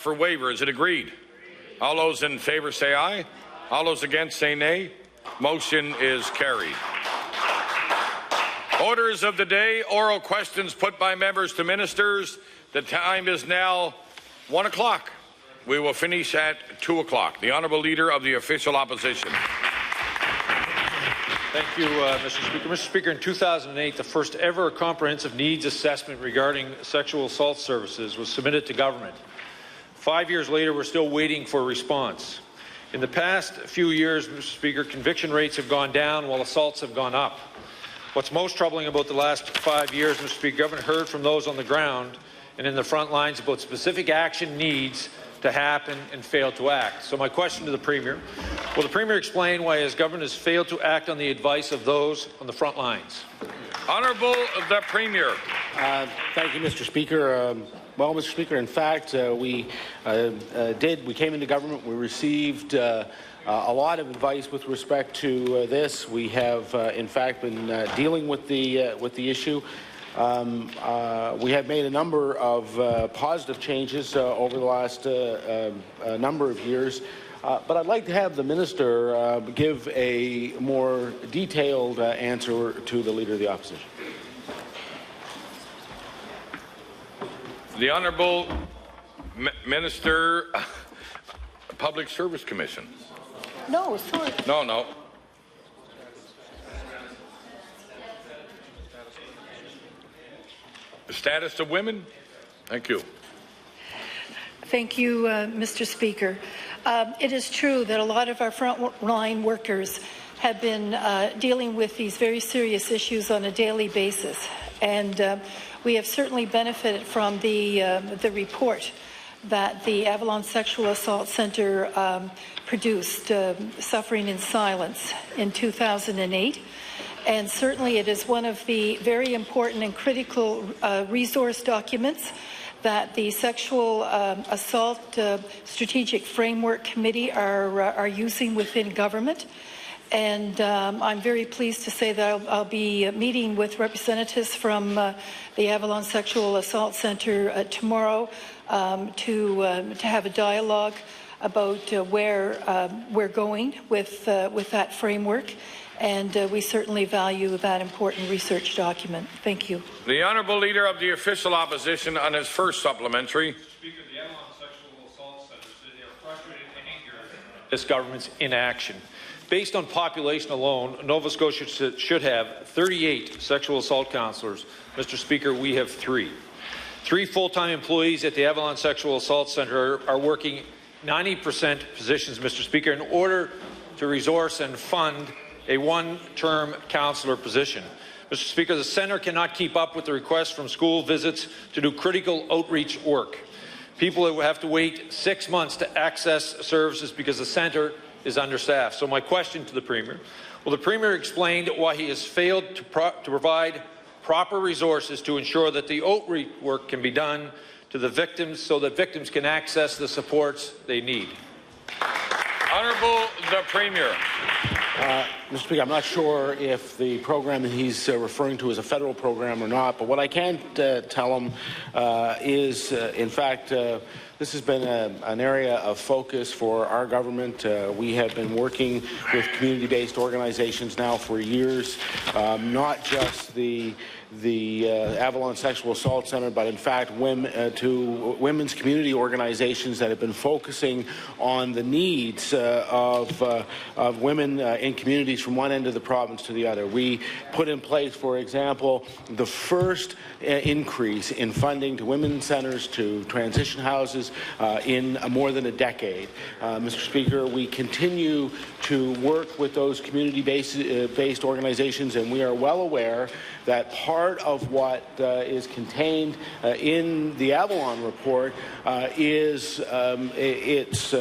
For waiver, is it agreed? All those in favour say aye. All those against say nay. Motion is carried. Orders of the day, oral questions put by members to ministers. The time is now 1 o'clock. We will finish at 2 o'clock. The Honourable Leader of the Official Opposition. Thank you, Mr. Speaker. Mr. Speaker, in 2008, the first ever comprehensive needs assessment regarding sexual assault services was submitted to government. 5 years later, we're still waiting for a response. In the past few years, Mr. Speaker, conviction rates have gone down while assaults have gone up. What's most troubling about the last 5 years, Mr. Speaker, government heard from those on the ground and in the front lines about specific action needs to happen and failed to act. So my question to the Premier, will the Premier explain why his government has failed to act on the advice of those on the front lines? Honourable the Premier. Thank you, Mr. Speaker. Well, Mr. Speaker, in fact, we came into government, we received a lot of advice with respect to this. We have, in fact, been dealing with the issue. We have made a number of positive changes over the last number of years. But I'd like to have the Minister give a more detailed answer to the Leader of the Opposition. The Honourable Minister, Public Service Commission. No, sorry. No. The status of women? Thank you. Thank you, Mr. Speaker. It is true that a lot of our frontline workers have been dealing with these very serious issues on a daily basis, and we have certainly benefited from the report that the Avalon Sexual Assault Centre produced, Suffering in Silence, in 2008. And certainly it is one of the very important and critical resource documents that the Sexual Assault Strategic Framework Committee are using within government. And I'm very pleased to say that I'll be meeting with representatives from the Avalon Sexual Assault Centre tomorrow to have a dialogue about where we're going with that framework. And we certainly value that important research document. Thank you. The Honourable Leader of the Official Opposition on his first supplementary. Speaker, the Avalon Sexual Assault Centre said they are frustrated and angered at this government's inaction. Based on population alone, Nova Scotia should have 38 sexual assault counsellors. Mr. Speaker, we have 3. 3 full-time employees at the Avalon Sexual Assault Centre are working 90% positions, Mr. Speaker, in order to resource and fund a one-term counsellor position. Mr. Speaker, the centre cannot keep up with the requests from school visits to do critical outreach work. People who have to wait 6 months to access services because the centre is understaffed. So my question to the Premier, will the Premier explain why he has failed to provide proper resources to ensure that the outreach work can be done to the victims so that victims can access the supports they need? Honourable the Premier. Mr. Speaker, I'm not sure if the program that he's referring to is a federal program or not, but what I can tell him is, in fact, this has been an area of focus for our government. We have been working with community-based organizations now for years, not just the Avalon Sexual Assault Centre, but in fact to women's community organizations that have been focusing on the needs of women in communities from one end of the province to the other. We put in place, for example, the first increase in funding to women's centres, to transition houses in more than a decade. Mr. Speaker, we continue to work with those community-based organizations, and we are well aware that part of what is contained in the Avalon report is its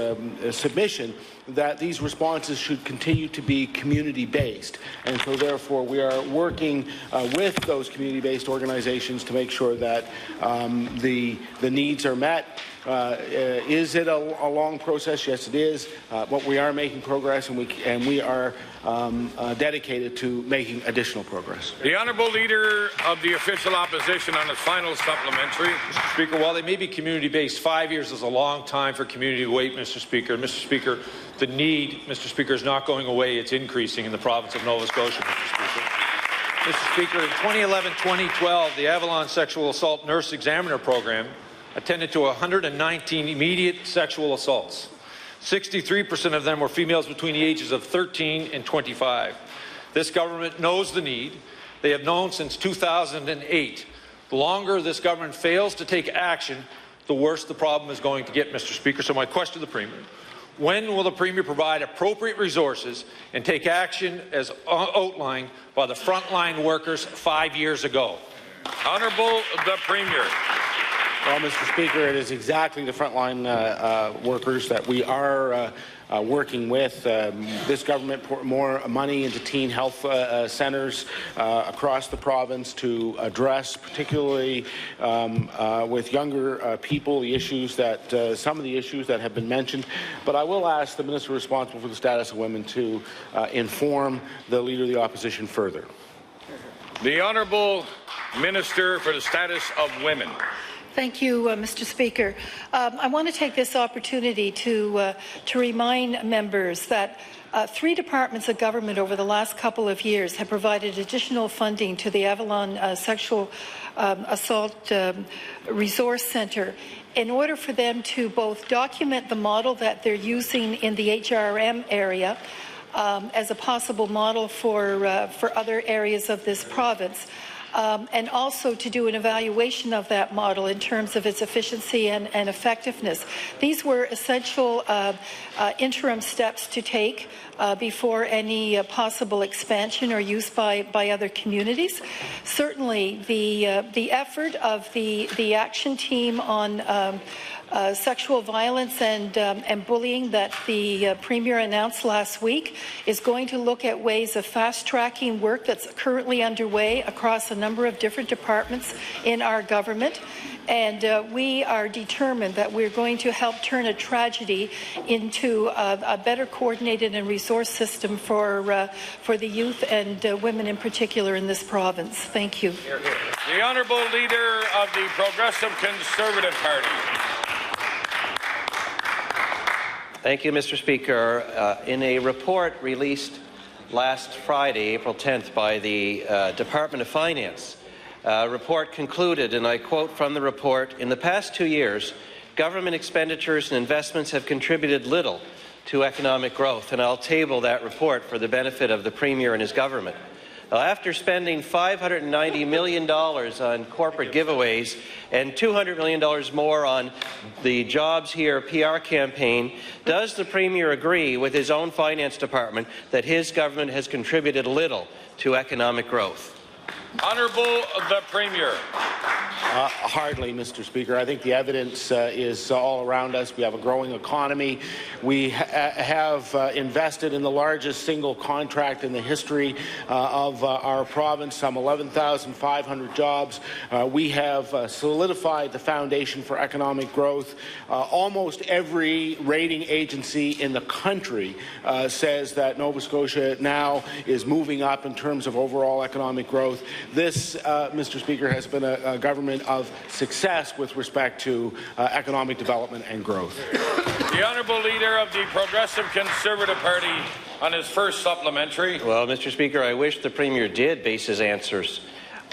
submission that these responses should continue to be community-based. And so therefore we are working with those community-based organizations to make sure that the needs are met Is it a long process? Yes, it is. But we are making progress, and we are dedicated to making additional progress. The Honourable Leader of the Official Opposition on his final supplementary. Mr. Speaker, while they may be community-based, 5 years is a long time for community to wait, Mr. Speaker. Mr. Speaker, the need, Mr. Speaker, is not going away. It's increasing in the province of Nova Scotia, Mr. Speaker. Mr. Speaker, in 2011-2012, the Avalon Sexual Assault Nurse Examiner Program attended to 119 immediate sexual assaults. 63% of them were females between the ages of 13 and 25. This government knows the need. They have known since 2008. The longer this government fails to take action, the worse the problem is going to get, Mr. Speaker. So my question to the Premier: when will the Premier provide appropriate resources and take action as outlined by the frontline workers 5 years ago? Honourable the Premier. Well, Mr. Speaker, it is exactly the frontline workers that we are working with. This government put more money into teen health centres across the province to address, particularly with younger people, the issues that some of the issues that have been mentioned. But I will ask the Minister responsible for the status of women to inform the Leader of the Opposition further. The Honourable Minister for the Status of Women. Thank you, Mr. Speaker. I want to take this opportunity to remind members that 3 departments of government over the last couple of years have provided additional funding to the Avalon Sexual Assault Resource Centre in order for them to both document the model that they're using in the HRM area as a possible model for other areas of this province, and also to do an evaluation of that model in terms of its efficiency and effectiveness. These were essential interim steps to take before any possible expansion or use by other communities. Certainly, the effort of the action team on sexual violence and bullying that the Premier announced last week is going to look at ways of fast-tracking work that's currently underway across a number of different departments in our government. And we are determined that we're going to help turn a tragedy into a better coordinated and resource system for the youth and women in particular in this province. Thank you. The Honourable Leader of the Progressive Conservative Party. Thank you, Mr. Speaker. In a report released last Friday, April 10th, by the Department of Finance, a report concluded, and I quote from the report, "In the past 2 years, government expenditures and investments have contributed little to economic growth," and I'll table that report for the benefit of the Premier and his government. After spending $590 million on corporate giveaways and $200 million more on the Jobs Here PR campaign, does the Premier agree with his own finance department that his government has contributed little to economic growth? Honourable the Premier. Hardly, Mr. Speaker. I think the evidence is all around us. We have a growing economy. We have invested in the largest single contract in the history of our province, some 11,500 jobs. We have solidified the foundation for economic growth. Almost every rating agency in the country says that Nova Scotia now is moving up in terms of overall economic growth. This, Mr. Speaker, has been a government of success with respect to economic development and growth. The Honourable Leader of the Progressive Conservative Party on his first supplementary. Well, Mr. Speaker, I wish the Premier did base his answers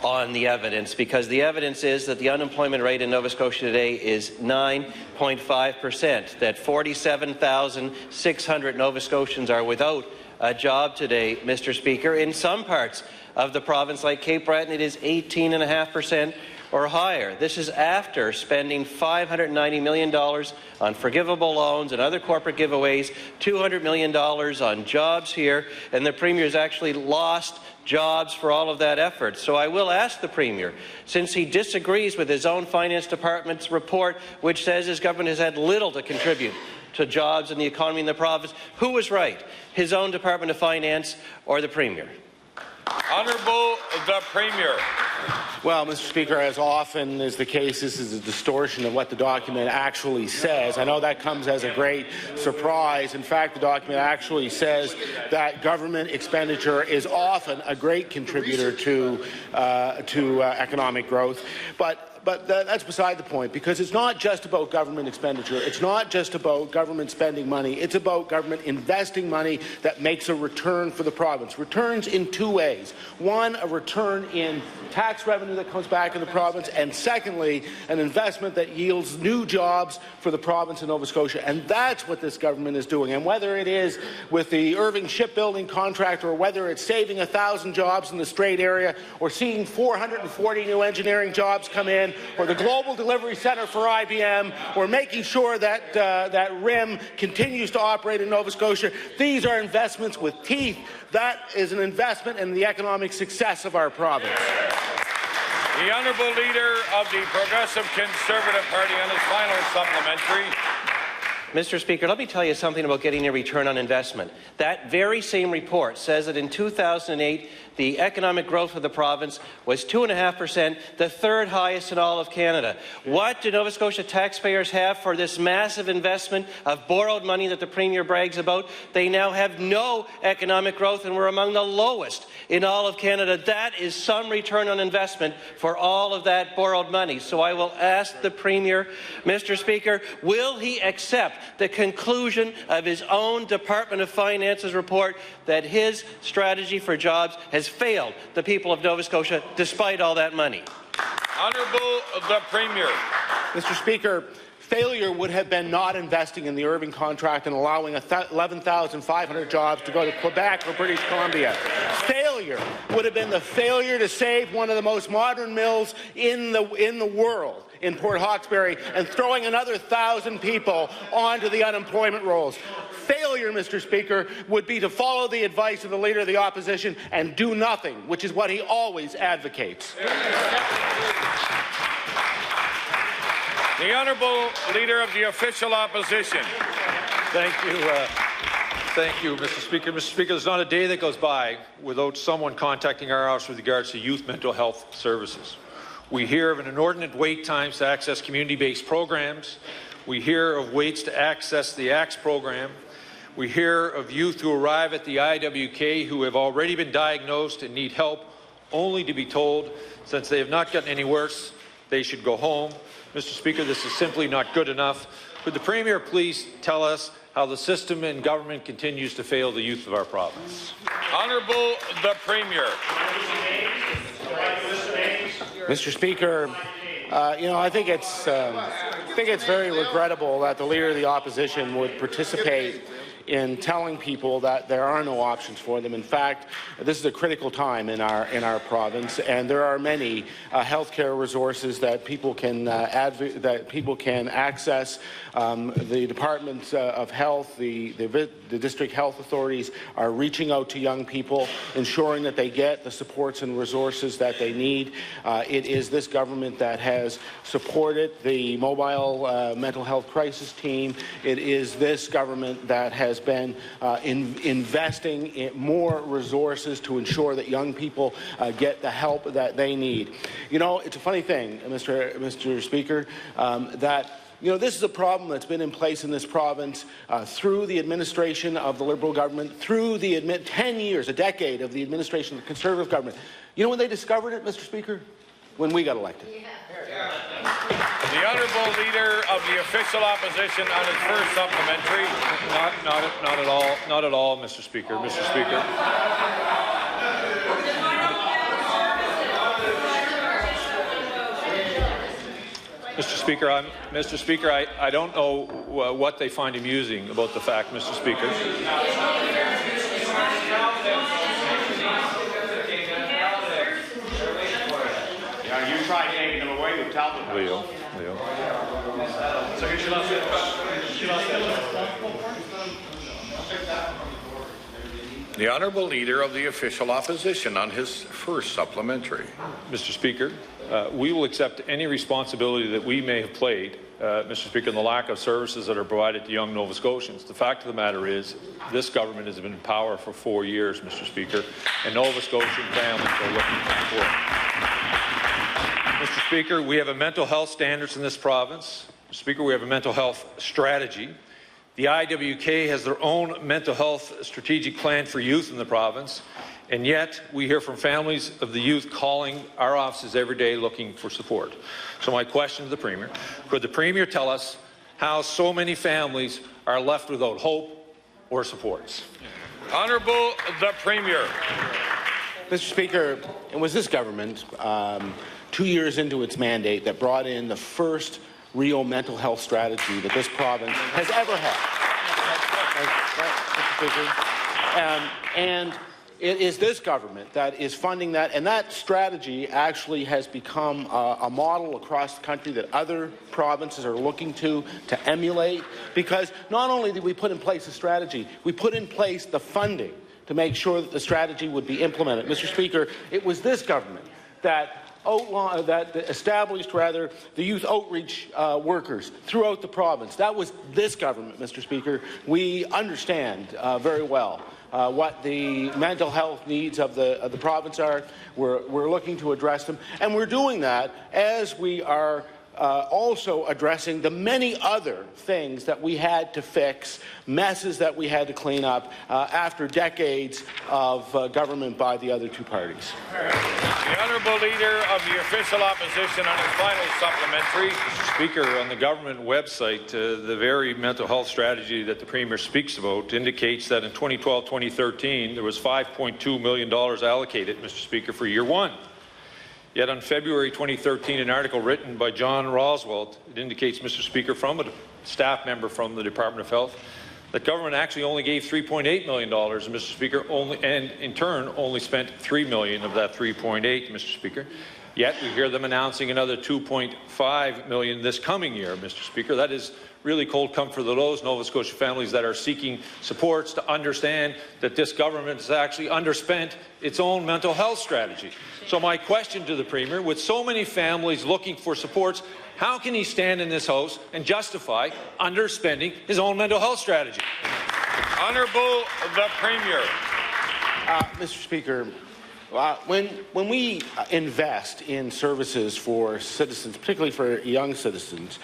on the evidence, because the evidence is that the unemployment rate in Nova Scotia today is 9.5%, that 47,600 Nova Scotians are without a job today, Mr. Speaker. In some parts of the province, like Cape Breton, it is 18.5% or higher. This is after spending $590 million on forgivable loans and other corporate giveaways, $200 million on Jobs Here, and the Premier has actually lost jobs for all of that effort. So I will ask the Premier, since he disagrees with his own Finance Department's report, which says his government has had little to contribute to jobs and the economy in the province, who was right, his own Department of Finance or the Premier? Honourable the Premier. Well, Mr. Speaker, as often is the case, this is a distortion of what the document actually says. I know that comes as a great surprise. In fact, the document actually says that government expenditure is often a great contributor to economic growth. But that's beside the point, because it's not just about government expenditure. It's not just about government spending money. It's about government investing money that makes a return for the province. Returns in two ways. One, a return in tax revenue that comes back in the province, and secondly, an investment that yields new jobs for the province of Nova Scotia. And that's what this government is doing. And whether it is with the Irving shipbuilding contract, or whether it's saving 1,000 jobs in the Strait area, or seeing 440 new engineering jobs come in, or the Global Delivery Centre for IBM, or making sure that that RIM continues to operate in Nova Scotia. These are investments with teeth. That is an investment in the economic success of our province. The Honourable Leader of the Progressive Conservative Party on his final supplementary. Mr. Speaker, let me tell you something about getting a return on investment. That very same report says that in 2008, the economic growth of the province was 2.5%, the third highest in all of Canada. What do Nova Scotia taxpayers have for this massive investment of borrowed money that the Premier brags about? They now have no economic growth, and we're among the lowest in all of Canada. That is some return on investment for all of that borrowed money. So I will ask the Premier, Mr. Speaker, will he accept the conclusion of his own Department of Finance's report that his strategy for jobs has failed the people of Nova Scotia despite all that money? Honourable the Premier. Mr. Speaker, failure would have been not investing in the Irving contract and allowing 11,500 jobs to go to Quebec or British Columbia. Failure would have been the failure to save one of the most modern mills in the world in Port Hawkesbury and throwing another 1,000 people onto the unemployment rolls. Failure, Mr. Speaker, would be to follow the advice of the Leader of the Opposition and do nothing, which is what he always advocates. The Honourable Leader of the Official Opposition. Thank you, Mr. Speaker. Mr. Speaker, there's not a day that goes by without someone contacting our office with regards to youth mental health services. We hear of an inordinate wait times to access community-based programs. We hear of waits to access the ACTS program. We hear of youth who arrive at the IWK who have already been diagnosed and need help, only to be told, since they have not gotten any worse, they should go home. Mr. Speaker, this is simply not good enough. Would the Premier please tell us how the system and government continues to fail the youth of our province? Honourable the Premier. Mr. Speaker, I think it's very regrettable that the Leader of the Opposition would participate in telling people that there are no options for them. In fact, this is a critical time in our province, and there are many healthcare resources that people can access. The Department of Health, the district health authorities are reaching out to young people, ensuring that they get the supports and resources that they need. It is this government that has supported the mobile mental health crisis team. It is this government that has been investing in more resources to ensure that young people get the help that they need. You know, it's a funny thing, Mr. Speaker, that this is a problem that's been in place in this province through the administration of the Liberal government, through the 10 years, a decade of the administration of the Conservative government. You know when they discovered it, Mr. Speaker? When we got elected. The Honourable Leader of the Official Opposition on his first supplementary. Not at all, Mr. Speaker. Mr. Speaker. Mr. Speaker, I don't know what they find amusing about the fact, Mr. Speaker. You tried taking them away with Talbot. Leo. The Honourable Leader of the Official Opposition on his first supplementary. Mr. Speaker, we will accept any responsibility that we may have played, Mr. Speaker, in the lack of services that are provided to young Nova Scotians. The fact of the matter is, this government has been in power for 4 years, Mr. Speaker, and Nova Scotian families are looking for support. Speaker, we have a mental health standards in this province. Mr. Speaker, we have a mental health strategy. The IWK has their own mental health strategic plan for youth in the province, and yet we hear from families of the youth calling our offices every day looking for support. So my question to the Premier, could the Premier tell us how so many families are left without hope or supports? Honourable the Premier. Mr. Speaker, it was this government, 2 years into its mandate, that brought in the first real mental health strategy that this province has ever had. Mr. Speaker. And it is this government that is funding that, and that strategy actually has become a model across the country that other provinces are looking to emulate, because not only did we put in place a strategy, we put in place the funding to make sure that the strategy would be implemented. Mr. Speaker, it was this government that established the youth outreach workers throughout the province. That was this government, Mr. Speaker. We understand very well what the mental health needs of the province are. We're looking to address them, and we're doing that as we are also addressing the many other things that we had to fix, messes that we had to clean up after decades of government by the other two parties. The Honourable Leader of the Official Opposition on his final supplementary. Mr. Speaker, on the government website, the very mental health strategy that the Premier speaks about indicates that in 2012-2013 there was $5.2 million allocated, Mr. Speaker, for year one. Yet on February 2013, an article written by John Roswell, it indicates, Mr. Speaker, from a staff member from the Department of Health, that government actually only gave $3.8 million, Mr. Speaker, and in turn only spent $3 million of that $3.8, Mr. Speaker. Yet we hear them announcing another $2.5 million this coming year, Mr. Speaker. That is really cold comfort to those Nova Scotia families that are seeking supports to understand that this government has actually underspent its own mental health strategy. So my question to the Premier, with so many families looking for supports, how can he stand in this House and justify underspending his own mental health strategy? Honourable the Premier. Mr. Speaker, when we invest in services for citizens, particularly for young citizens,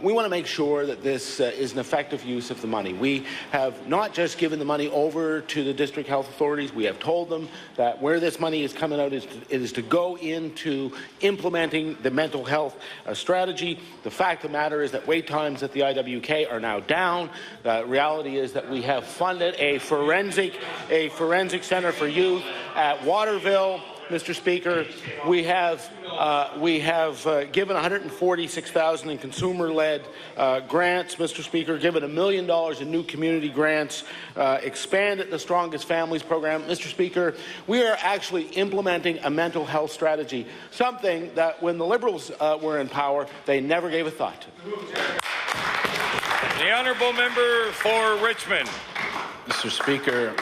we want to make sure that this is an effective use of the money. We have not just given the money over to the district health authorities. We have told them that where this money is coming out it is to go into implementing the mental health strategy. The fact of the matter is that wait times at the IWK are now down. The reality is that we have funded a forensic center for youth at Waterville, Mr. Speaker. We have given $146,000 in consumer-led grants, Mr. Speaker. Given $1 million in new community grants. Expanded the Strongest Families program, Mr. Speaker. We are actually implementing a mental health strategy, something that when the Liberals were in power, they never gave a thought to. The honourable member for Richmond. Mr. Speaker.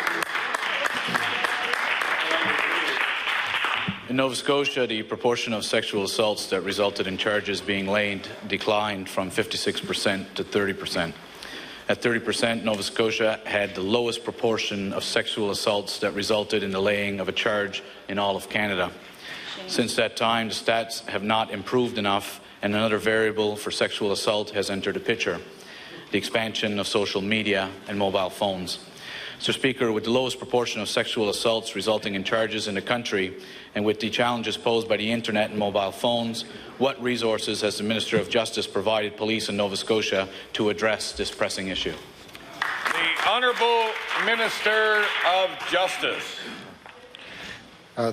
In Nova Scotia, the proportion of sexual assaults that resulted in charges being laid declined from 56% to 30%. At 30%, Nova Scotia had the lowest proportion of sexual assaults that resulted in the laying of a charge in all of Canada. Since that time, the stats have not improved enough, and another variable for sexual assault has entered the picture: the expansion of social media and mobile phones. Mr. Speaker, with the lowest proportion of sexual assaults resulting in charges in the country, and with the challenges posed by the internet and mobile phones, what resources has the Minister of Justice provided police in Nova Scotia to address this pressing issue? The Honourable Minister of Justice.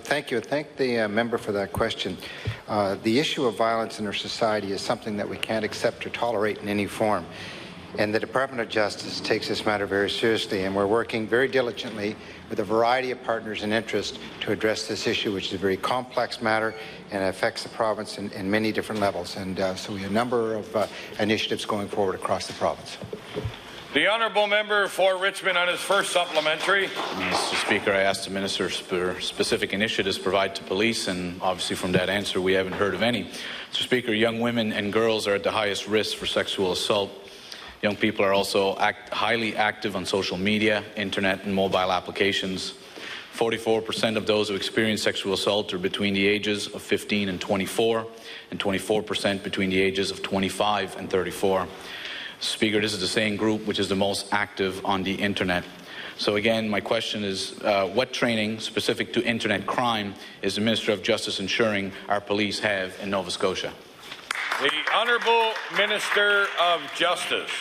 Thank you. Thank the member for that question. The issue of violence in our society is something that we can't accept or tolerate in any form. And the Department of Justice takes this matter very seriously, and we're working very diligently with a variety of partners and interests to address this issue, which is a very complex matter and affects the province in many different levels. And so we have a number of initiatives going forward across the province. The honourable member for Richmond on his first supplementary. Mr. Speaker, I asked the Minister for specific initiatives provided to police, and obviously from that answer we haven't heard of any. Mr. Speaker, young women and girls are at the highest risk for sexual assault. Young people are also highly active on social media, internet and mobile applications. 44% of those who experience sexual assault are between the ages of 15 and 24, and 24% between the ages of 25 and 34. Speaker, this is the same group which is the most active on the internet. So again, my question is, what training specific to internet crime is the Minister of Justice ensuring our police have in Nova Scotia? The Honourable Minister of Justice.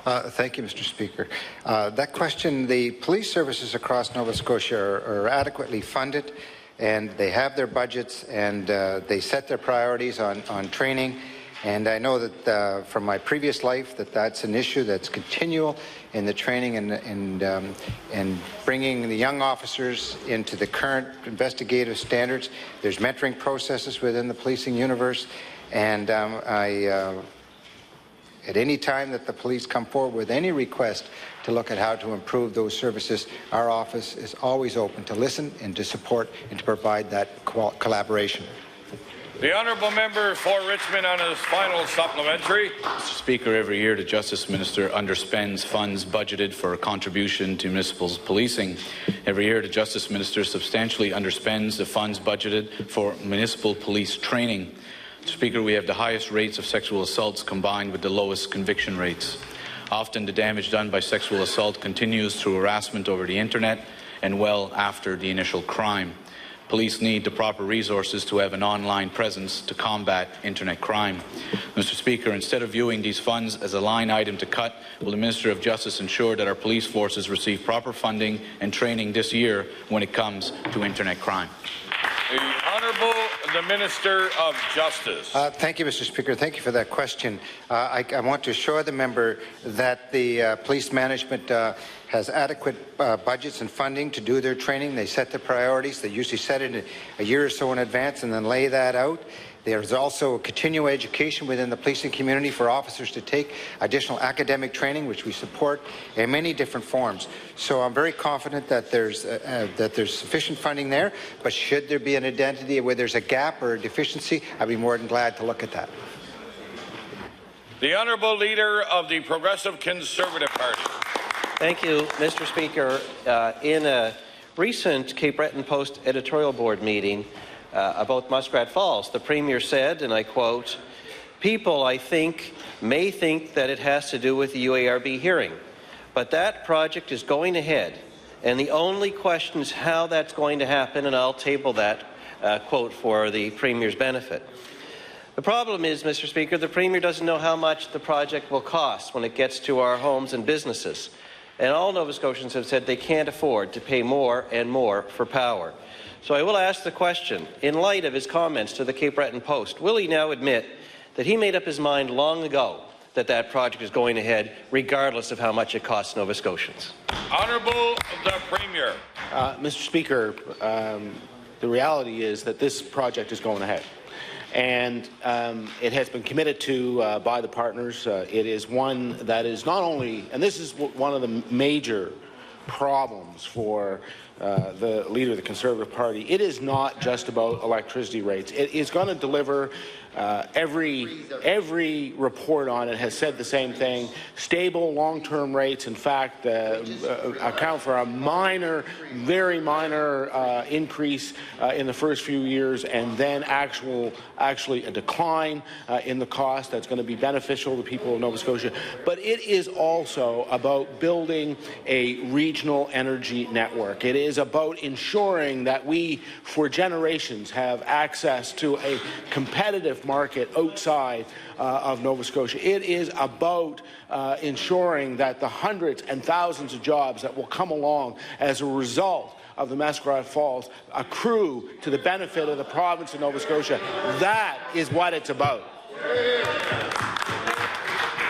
Thank you, Mr. Speaker. That question, the police services across Nova Scotia are adequately funded, and they have their budgets, and they set their priorities on training. And I know that from my previous life that's an issue that's continual in the training and bringing the young officers into the current investigative standards. There's mentoring processes within the policing universe, and at any time that the police come forward with any request to look at how to improve those services, our office is always open to listen and to support and to provide that collaboration. The Honourable Member for Richmond on his final supplementary. Mr. Speaker, every year the Justice Minister underspends funds budgeted for a contribution to municipal policing. Every year the Justice Minister substantially underspends the funds budgeted for municipal police training. Speaker, we have the highest rates of sexual assaults combined with the lowest conviction rates. Often the damage done by sexual assault continues through harassment over the internet and well after the initial crime. Police need the proper resources to have an online presence to combat internet crime. Mr. Speaker, instead of viewing these funds as a line item to cut, will the Minister of Justice ensure that our police forces receive proper funding and training this year when it comes to internet crime? The Honourable the Minister of Justice. Thank you, Mr. Speaker. Thank you for that question. I want to assure the member that the police management has adequate budgets and funding to do their training. They set their priorities. They usually set it a year or so in advance and then lay that out. There's also continuing education within the policing community for officers to take additional academic training, which we support in many different forms. So I'm very confident that there's sufficient funding there, but should there be an identity where there's a gap or a deficiency, I'd be more than glad to look at that. The Honourable Leader of the Progressive Conservative Party. Thank you, Mr. Speaker. In a recent Cape Breton Post editorial board meeting, about Muskrat Falls, the Premier said, and I quote, "People, I think, may think that it has to do with the UARB hearing, but that project is going ahead, and the only question is how that's going to happen," and I'll table that quote for the Premier's benefit. The problem is, Mr. Speaker, the Premier doesn't know how much the project will cost when it gets to our homes and businesses, and all Nova Scotians have said they can't afford to pay more and more for power. So I will ask the question, in light of his comments to the Cape Breton Post, will he now admit that he made up his mind long ago that that project is going ahead, regardless of how much it costs Nova Scotians? Honourable the Premier. Mr. Speaker, the reality is that this project is going ahead. And it has been committed to by the partners. It is one that is not only, and this is one of the major problems for the leader of the Conservative Party, it is not just about electricity rates. It is going to deliver, every report on it has said the same thing, stable long-term rates, in fact, account for a minor, very minor increase in the first few years, and then actually a decline in the cost that's going to be beneficial to people of Nova Scotia. But it is also about building a regional energy network. It is about ensuring that we, for generations, have access to a competitive market outside of Nova Scotia. It is about ensuring that the hundreds and thousands of jobs that will come along as a result of the Muskrat Falls accrue to the benefit of the province of Nova Scotia. That is what it's about.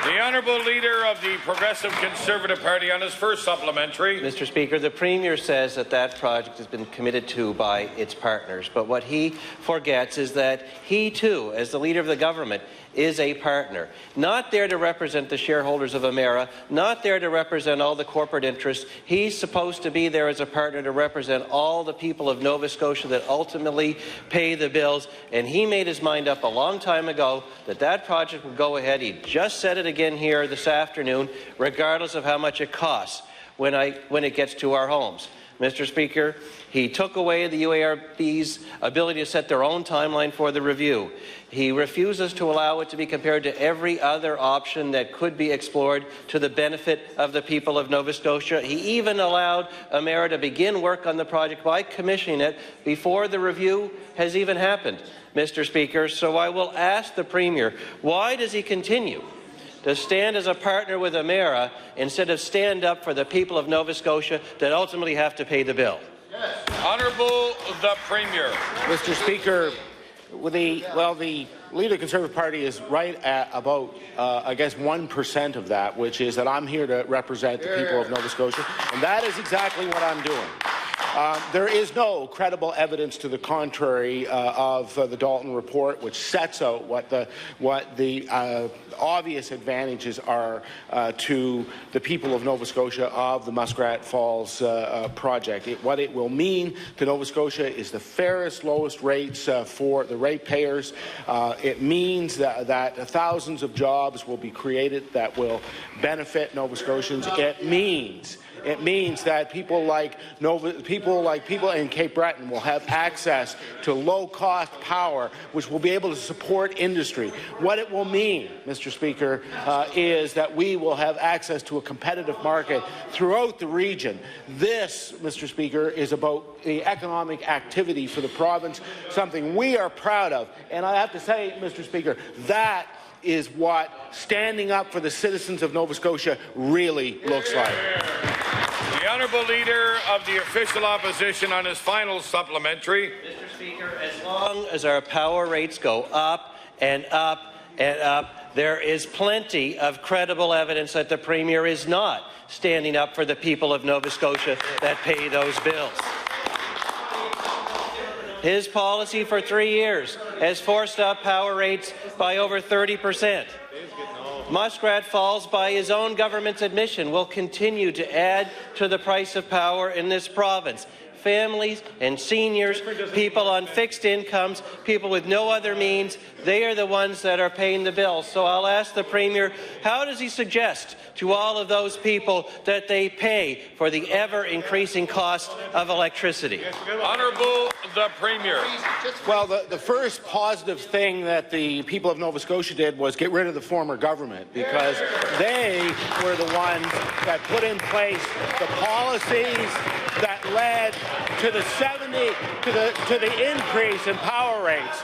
The Honourable Leader of the Progressive Conservative Party on his first supplementary. Mr. Speaker, the Premier says that that project has been committed to by its partners, but what he forgets is that he too, as the Leader of the government, is a partner, not there to represent the shareholders of Emera, not there to represent all the corporate interests. He's supposed to be there as a partner to represent all the people of Nova Scotia that ultimately pay the bills, and he made his mind up a long time ago that that project would go ahead. He just said it again here this afternoon, regardless of how much it costs when it gets to our homes. Mr. Speaker. He took away the UARB's ability to set their own timeline for the review. He refuses to allow it to be compared to every other option that could be explored to the benefit of the people of Nova Scotia. He even allowed Emera to begin work on the project by commissioning it before the review has even happened, Mr. Speaker. So I will ask the Premier, why does he continue to stand as a partner with Emera instead of stand up for the people of Nova Scotia that ultimately have to pay the bill? Honourable the Premier. Mr. Speaker, the Leader of the Conservative Party is right at about, I guess, 1% of that, which is that I'm here to represent the people of Nova Scotia, and that is exactly what I'm doing. There is no credible evidence to the contrary of the Dalton report, which sets out what the obvious advantages are to the people of Nova Scotia of the Muskrat Falls project. What it will mean to Nova Scotia is the fairest, lowest rates for the ratepayers. It means that thousands of jobs will be created that will benefit Nova Scotians. It means that people in Cape Breton will have access to low-cost power, which will be able to support industry. What it will mean, Mr. Speaker, is that we will have access to a competitive market throughout the region. This, Mr. Speaker, is about the economic activity for the province, something we are proud of. And I have to say, Mr. Speaker, that is what standing up for the citizens of Nova Scotia really looks like. The Honourable Leader of the Official Opposition on his final supplementary. Mr. Speaker, as long as our power rates go up and up and up, there is plenty of credible evidence that the Premier is not standing up for the people of Nova Scotia that pay those bills. His policy for 3 years has forced up power rates by over 30%. Muskrat Falls, by his own government's admission, will continue to add to the price of power in this province. Families and seniors, people on fixed incomes, people with no other means, they are the ones that are paying the bill. So I'll ask the Premier, how does he suggest to all of those people that they pay for the ever-increasing cost of electricity? Honourable the Premier. Well, the first positive thing that the people of Nova Scotia did was get rid of the former government, because they were the ones that put in place the policies that led to the increase in power rates.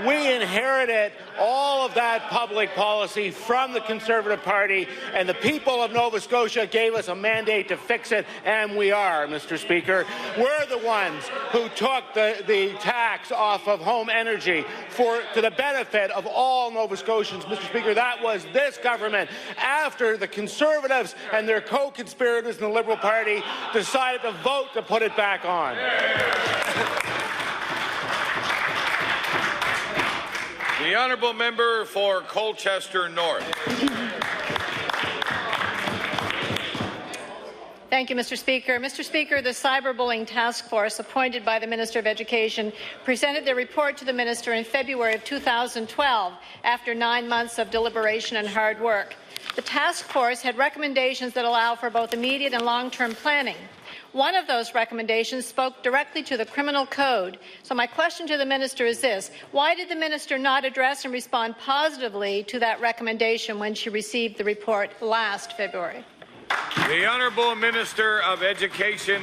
We inherited all of that public policy from the Conservative Party, and the people of Nova Scotia gave us a mandate to fix it, and we are, Mr. Speaker. We're the ones who took the tax off of home energy to the benefit of all Nova Scotians. Mr. Speaker, that was this government after the Conservatives and their co-conspirators in the Liberal Party decided to vote to put it back on. The Honourable Member for Colchester North. Thank you, Mr. Speaker. Mr. Speaker, the cyberbullying task force appointed by the Minister of Education presented their report to the Minister in February of 2012 after 9 months of deliberation and hard work. The task force had recommendations that allow for both immediate and long-term planning. One of those recommendations spoke directly to the criminal code. So my question to the Minister is this: why did the Minister not address and respond positively to that recommendation when she received the report last February? The Honourable Minister of Education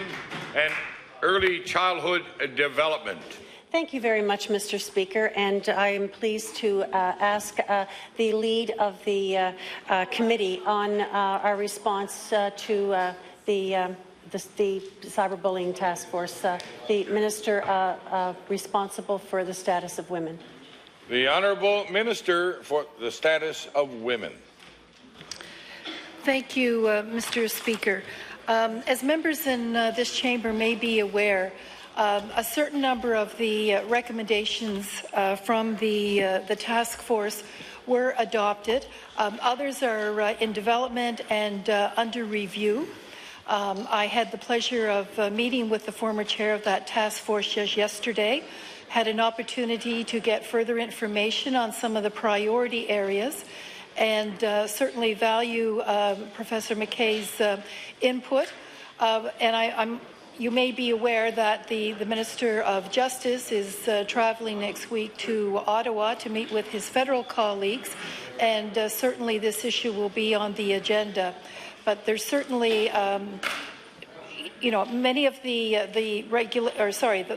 and Early Childhood Development. Thank you very much, Mr. Speaker, and I am pleased to ask the lead of the committee on our response to the cyberbullying task force, the Minister responsible for the status of women. The Honourable Minister for the Status of Women. Thank you, Mr. Speaker. As members in this chamber may be aware, a certain number of the recommendations from the task force were adopted. Others are in development and under review. I had the pleasure of meeting with the former chair of that task force just yesterday, had an opportunity to get further information on some of the priority areas, and certainly value Professor McKay's input. And I'm You may be aware that the Minister of Justice is travelling next week to Ottawa to meet with his federal colleagues, and certainly this issue will be on the agenda. But there's certainly many of the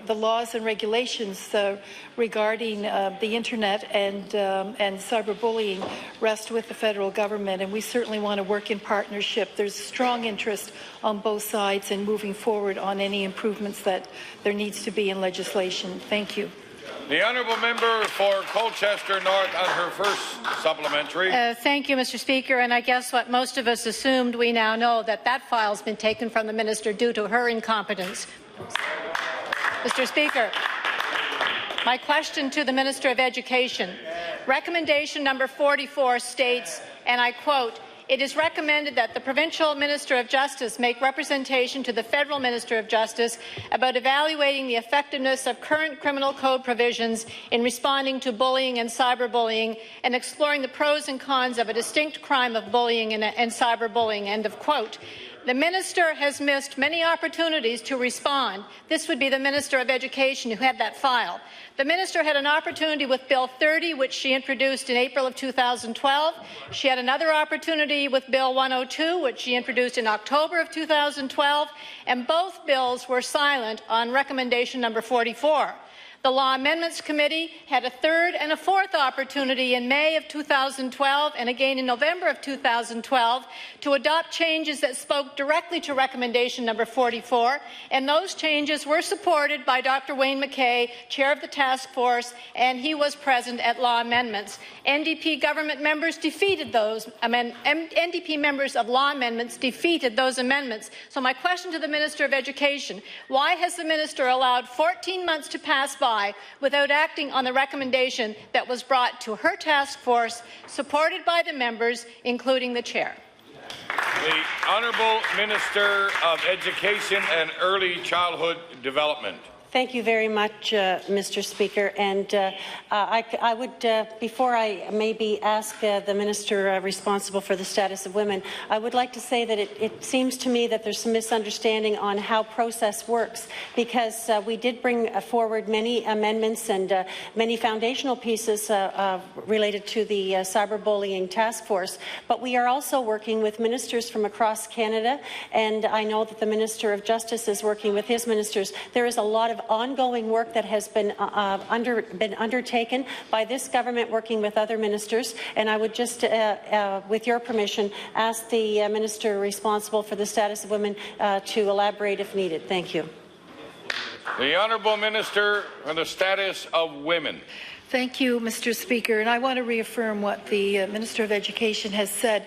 laws and regulations regarding the internet and cyberbullying rest with the federal government, and we certainly want to work in partnership. There's strong interest on both sides in moving forward on any improvements that there needs to be in legislation. Thank you. The honourable member for Colchester North on her first supplementary. Thank you, Mr. Speaker. And I guess what most of us assumed, we now know that file has been taken from the minister due to her incompetence. Mr. Speaker, my question to the Minister of Education. Recommendation number 44 states, and I quote, "It is recommended that the Provincial Minister of Justice make representation to the Federal Minister of Justice about evaluating the effectiveness of current criminal code provisions in responding to bullying and cyberbullying and exploring the pros and cons of a distinct crime of bullying and cyberbullying." End of quote. The minister has missed many opportunities to respond. This would be the Minister of Education who had that file. The minister had an opportunity with Bill 30, which she introduced in April of 2012. She had another opportunity with Bill 102, which she introduced in October of 2012, and both bills were silent on recommendation number 44. The Law Amendments Committee had a third and a fourth opportunity in May of 2012 and again in November of 2012 to adopt changes that spoke directly to recommendation number 44, and those changes were supported by Dr. Wayne McKay, chair of the task force, and he was present at Law Amendments. NDP government members defeated those NDP members of Law Amendments defeated those amendments. So my question to the Minister of Education, why has the minister allowed 14 months to pass by without acting on the recommendation that was brought to her task force, supported by the members, including the chair? The Honourable Minister of Education and Early Childhood Development. Thank you very much, Mr. Speaker. And I would, before I maybe ask the minister responsible for the status of women, I would like to say that it seems to me that there's some misunderstanding on how process works, because we did bring forward many amendments and many foundational pieces related to the cyberbullying task force. But we are also working with ministers from across Canada, and I know that the Minister of Justice is working with his ministers. There is a lot of ongoing work that has been undertaken by this government working with other ministers, and I would just, with your permission, ask the minister responsible for the status of women to elaborate if needed. Thank you. The Honourable Minister on the Status of Women. Thank you, Mr. Speaker, and I want to reaffirm what the Minister of Education has said.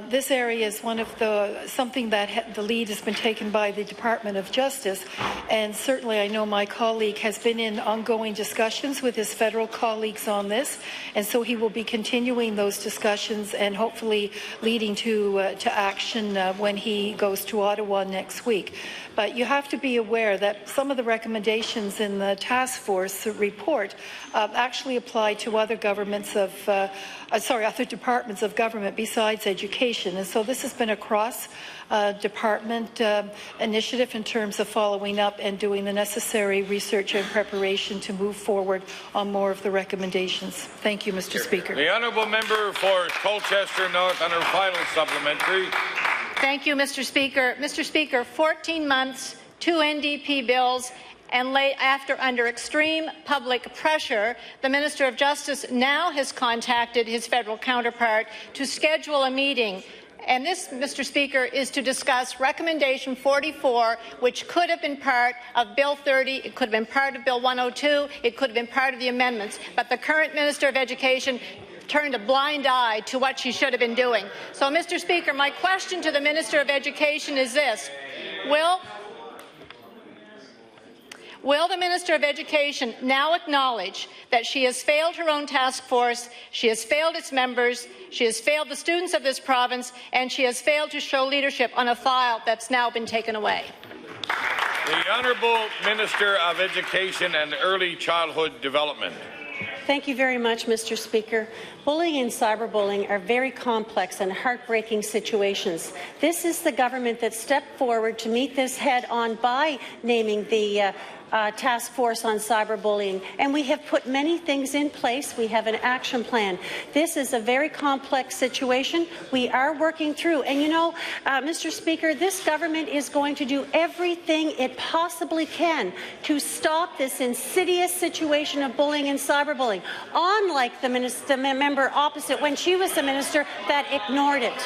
This area is something that the lead has been taken by the Department of Justice, and certainly I know my colleague has been in ongoing discussions with his federal colleagues on this, and so he will be continuing those discussions and hopefully leading to action when he goes to Ottawa next week. But you have to be aware that some of the recommendations in the task force report actually apply to other other departments of government besides education. And so this has been a cross-department initiative in terms of following up and doing the necessary research and preparation to move forward on more of the recommendations. Thank you, Mr. Speaker. The honourable member for Colchester North on her final supplementary. Thank you, Mr. Speaker. Mr. Speaker, 14 months, 2 NDP bills, and under extreme public pressure, the Minister of Justice now has contacted his federal counterpart to schedule a meeting. And this, Mr. Speaker, is to discuss Recommendation 44, which could have been part of Bill 30, it could have been part of Bill 102, it could have been part of the amendments. But the current Minister of Education turned a blind eye to what she should have been doing. So, Mr. Speaker, my question to the Minister of Education is this. Will the Minister of Education now acknowledge that she has failed her own task force, she has failed its members, she has failed the students of this province, and she has failed to show leadership on a file that's now been taken away? The Honourable Minister of Education and Early Childhood Development. Thank you very much, Mr. Speaker. Bullying and cyberbullying are very complex and heartbreaking situations. This is the government that stepped forward to meet this head-on by naming the task force on cyberbullying, and we have put many things in place. We have an action plan. This is a very complex situation. We are working through, and you know, Mr. Speaker, this government is going to do everything it possibly can to stop this insidious situation of bullying and cyberbullying, unlike the member opposite when she was the minister that ignored it.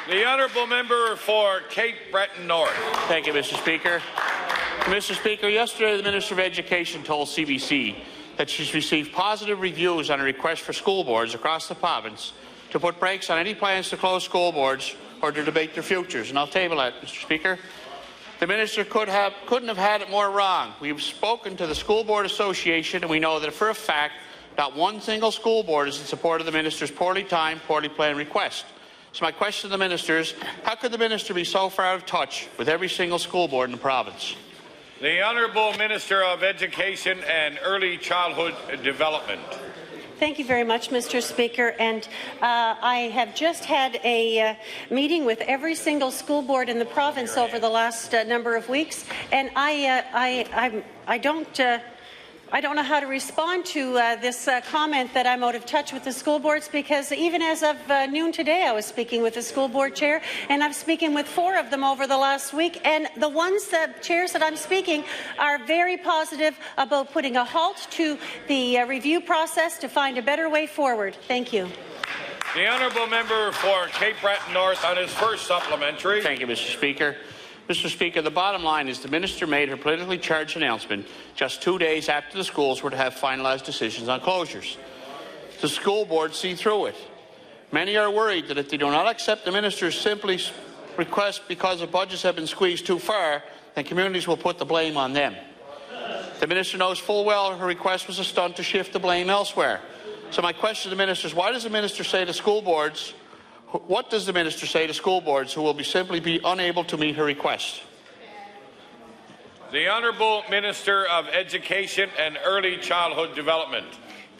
The honourable member for Cape Breton North. Thank you, Mr. Speaker. Mr. Speaker, yesterday the Minister of Education told CBC that she's received positive reviews on a request for school boards across the province to put brakes on any plans to close school boards or to debate their futures. And I'll table that, Mr. Speaker. The minister couldn't have had it more wrong. We've spoken to the School Board Association, and we know that for a fact not one single school board is in support of the minister's poorly timed, poorly planned request. So my question to the minister is, how could the minister be so far out of touch with every single school board in the province? The Honourable Minister of Education and Early Childhood Development. Thank you very much, Mr. Speaker. And I have just had a meeting with every single school board in the province over the last number of weeks, and I don't know how to respond to this comment that I'm out of touch with the school boards, because even as of noon today, I was speaking with the school board chair, and I'm speaking with 4 of them over the last week. And the chairs that I'm speaking are very positive about putting a halt to the review process to find a better way forward. Thank you. The honourable member for Cape Breton North on his first supplementary. Thank you, Mr. Speaker. Mr. Speaker, the bottom line is the minister made her politically charged announcement just 2 days after the schools were to have finalized decisions on closures. The school boards see through it. Many are worried that if they do not accept the minister's simply request because the budgets have been squeezed too far, then communities will put the blame on them. The minister knows full well her request was a stunt to shift the blame elsewhere. So my question to the minister is, why does the minister say to school boards, what does the minister say to school boards who will simply be unable to meet her request? The Honourable Minister of Education and Early Childhood Development.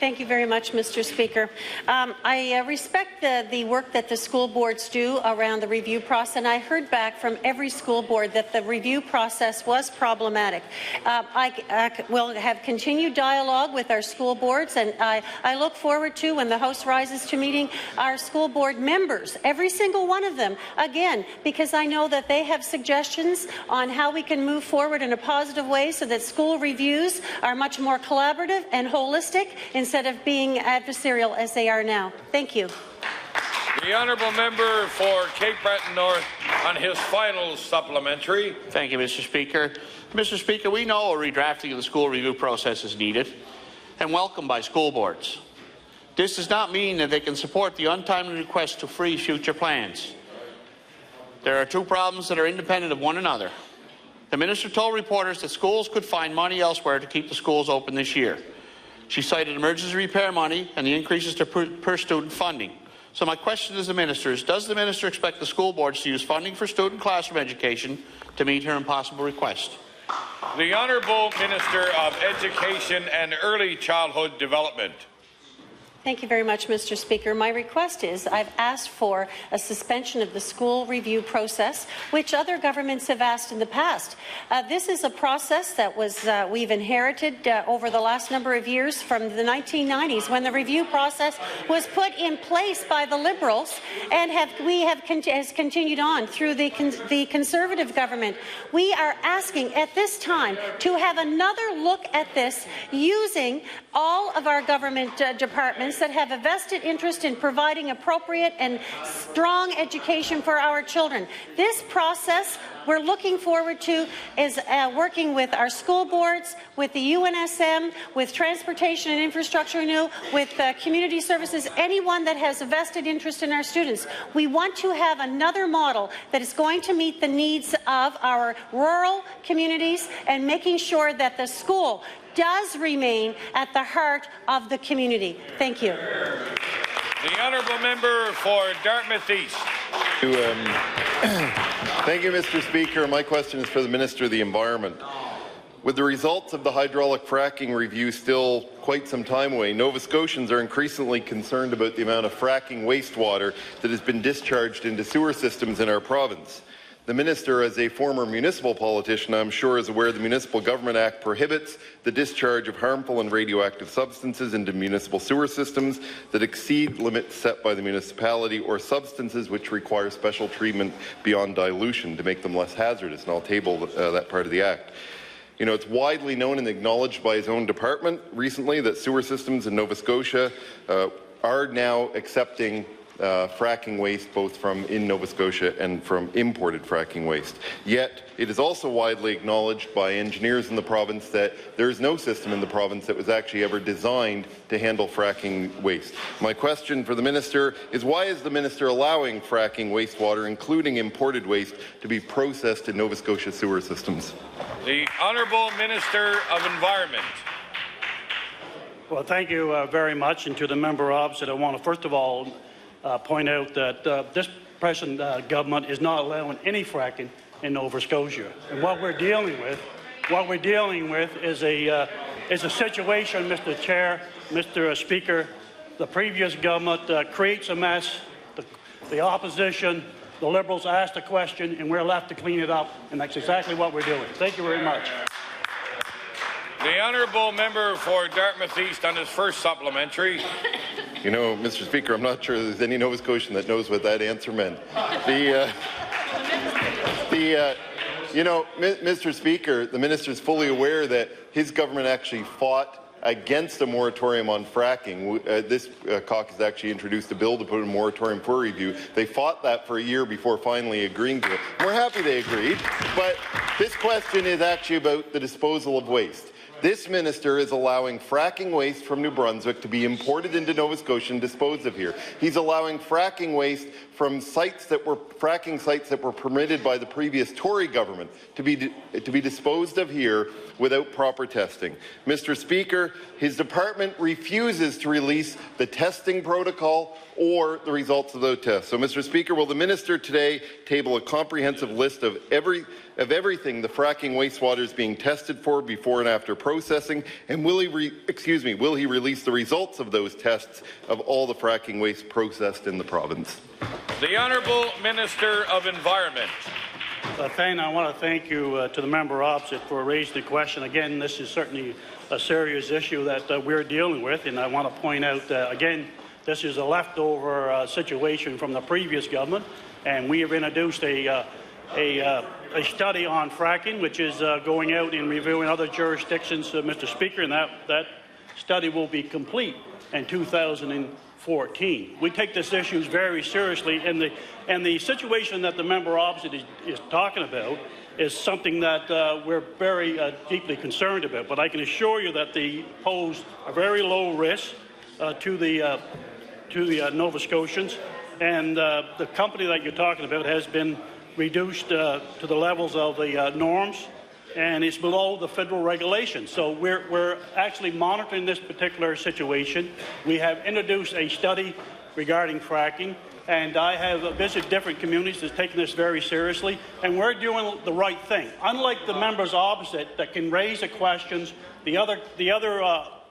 Thank you very much, Mr. Speaker. I respect the work that the school boards do around the review process, and I heard back from every school board that the review process was problematic. I will have continued dialogue with our school boards, and I look forward to, when the House rises, to meeting our school board members, every single one of them, again, because I know that they have suggestions on how we can move forward in a positive way so that school reviews are much more collaborative and holistic instead of being adversarial as they are now. Thank you. The honourable member for Cape Breton North on his final supplementary. Thank you, Mr. Speaker. Mr. Speaker, we know a redrafting of the school review process is needed and welcomed by school boards. This does not mean that they can support the untimely request to freeze future plans. There are 2 problems that are independent of one another. The minister told reporters that schools could find money elsewhere to keep the schools open this year. She cited emergency repair money and the increases to per student funding. So my question to the minister is, does the minister expect the school boards to use funding for student classroom education to meet her impossible request? The Honourable Minister of Education and Early Childhood Development. Thank you very much, Mr. Speaker. My request is, I've asked for a suspension of the school review process, which other governments have asked in the past. This is a process that we've inherited over the last number of years from the 1990s, when the review process was put in place by the Liberals and has continued on through the Conservative government. We are asking at this time to have another look at this, using all of our government departments that have a vested interest in providing appropriate and strong education for our children. This process we're looking forward to is working with our school boards, with the UNSM, with Transportation and Infrastructure Renewal, with Community Services, anyone that has a vested interest in our students. We want to have another model that is going to meet the needs of our rural communities and making sure that the school does remain at the heart of the community. Thank you. The honourable member for Dartmouth East. Thank you, Mr. Speaker. My question is for the Minister of the Environment. With the results of the hydraulic fracking review still quite some time away, Nova Scotians are increasingly concerned about the amount of fracking wastewater that has been discharged into sewer systems in our province. The Minister, as a former municipal politician, I'm sure is aware the Municipal Government Act prohibits the discharge of harmful and radioactive substances into municipal sewer systems that exceed limits set by the municipality, or substances which require special treatment beyond dilution to make them less hazardous. And I'll table that part of the Act. You know, it's widely known and acknowledged by his own department recently that sewer systems in Nova Scotia are now accepting fracking waste both from in Nova Scotia and from imported fracking waste. Yet, it is also widely acknowledged by engineers in the province that there is no system in the province that was actually ever designed to handle fracking waste. My question for the Minister is, why is the Minister allowing fracking wastewater, including imported waste, to be processed in Nova Scotia sewer systems? The Honourable Minister of Environment. Well, thank you very much. And to the member opposite, I want to first of all point out that this present government is not allowing any fracking in Nova Scotia. And what we're dealing with is a situation, Mr. Chair, Mr. Speaker. The previous government creates a mess. The opposition, the Liberals ask a question, and we're left to clean it up. And that's exactly what we're doing. Thank you very much. The Honourable Member for Dartmouth East on his first supplementary. You know, Mr. Speaker, I'm not sure there's any Nova Scotian that knows what that answer meant. Mr. Speaker, the Minister is fully aware that his government actually fought against a moratorium on fracking. This caucus actually introduced a bill to put a moratorium for review. They fought that for a year before finally agreeing to it. We're happy they agreed, but this question is actually about the disposal of waste. This minister is allowing fracking waste from New Brunswick to be imported into Nova Scotia and disposed of here. He's allowing fracking waste from fracking sites that were permitted by the previous Tory government to be disposed of here without proper testing. Mr. Speaker, his department refuses to release the testing protocol or the results of those tests. So, Mr. Speaker, will the minister today table a comprehensive list of everything the fracking wastewater is being tested for before and after processing, and will he release the results of those tests of all the fracking waste processed in the province? The Honourable Minister of Environment. I want to thank you to the member opposite for raising the question. Again, this is certainly a serious issue that we're dealing with, and I want to point out again, this is a leftover situation from the previous government, and we have introduced a study on fracking, which is going out and reviewing other jurisdictions, Mr. Speaker, and that study will be complete in 2014. We take this issue very seriously, and the situation that the member opposite is talking about is something that we're very deeply concerned about. But I can assure you that they pose a very low risk to the Nova Scotians, and the company that you're talking about has been reduced to the levels of the norms, and it's below the federal regulations. So we're actually monitoring this particular situation. We have introduced a study regarding fracking, and I have visited different communities that's taken this very seriously, and we're doing the right thing. Unlike the members opposite that can raise the questions, the other